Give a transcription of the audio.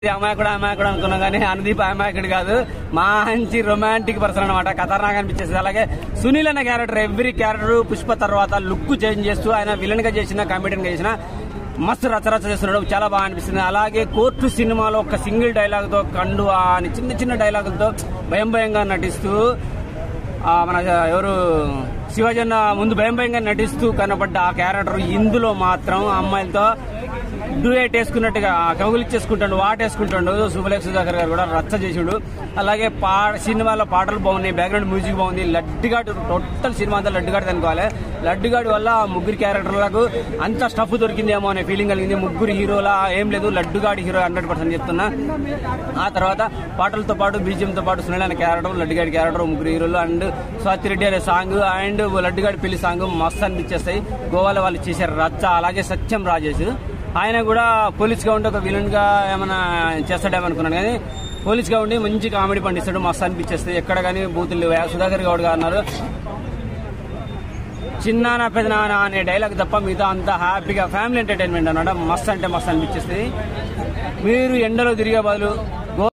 అమాయకుడు అనుకున్నా కానీ అనుదీప్ అమాయకుడు కాదు, మంచి రొమాంటిక్ పర్సన్ అనమాట. ఖతర్నాక్ అనిపించేది. అలాగే సునీల్ అనే క్యారెక్టర్, ఎవ్రీ క్యారెక్టర్ పుష్ప తర్వాత లుక్ చేంజ్ చేస్తూ ఆయన విలన్ గా చేసిన, కామెడియన్ గా చేసిన మస్తు రచరచ చేస్తున్నాడు. చాలా బాగా అనిపిస్తుంది. అలాగే కోర్టు సినిమాలో ఒక సింగిల్ డైలాగ్ తో కండు అని చిన్న చిన్న డైలాగులతో భయంగా నటిస్తూ మన ఎవరు శివజన్న ముందు భయంగా నటిస్తూ కనబడ్డ ఆ క్యారెక్టర్ ఇందులో మాత్రం అమ్మాయిలతో డూయేట్ వేసుకున్నట్టుగా కౌగులిచ్చేసుకుంటాడు, వాటేసుకుంటాడు. శుభలేఖ సుధాకర్ గారు కూడా రచ్చ చేసాడు. అలాగే సినిమాలో పాటలు బాగున్నాయి, బ్యాక్గ్రౌండ్ మ్యూజిక్ బాగుంది. లడ్డుగాడు టోటల్ సినిమా అంతా లడ్డుగాడు అనుకోవాలి. లడ్డుగాడి వల్ల ముగ్గురు క్యారెక్టర్లకు అంత స్టఫ్ దొరికిందేమో అనే ఫీలింగ్ కలిగింది. ముగ్గురు హీరోలా ఏం లేదు, లడ్డుగాడి హీరో 100% చెప్తున్నా. ఆ తర్వాత పాటలతో పాటు బీజియంతో పాటు సునీల్ అనే క్యారెక్టర్, లడ్డుగాడి క్యారెక్టర్, ముగ్గురు హీరోలు అండ్ స్వాతిరెడ్డి అనే సాంగ్ అండ్ లడ్డుగాడి పెళ్లి సాంగ్ మస్తు అనిపించేస్తాయి. గోవాలో వాళ్ళు చేశారు రచ్చ. అలాగే సత్యం రాజేష్, ఆయన కూడా పోలీస్ గా ఉండి ఒక విలన్ గా ఏమైనా చేస్తాడేమనుకున్నాను, కానీ పోలీస్ గా ఉండి మంచి కామెడీ పండిస్తాడు. మస్తు అనిపించేస్తాయి. ఎక్కడ కానీ బూతులు లేవు. సుధాకర్ గౌడ్ గారు అన్నారు చిన్నానా పెదనానా అనే డైలాగ్ తప్ప మిగతా అంతా హ్యాపీగా ఫ్యామిలీ ఎంటర్టైన్మెంట్ అన్నమాట. మస్తు అంటే మస్తు అనిపించేస్తుంది. మీరు ఎండలో తిరిగే బదులు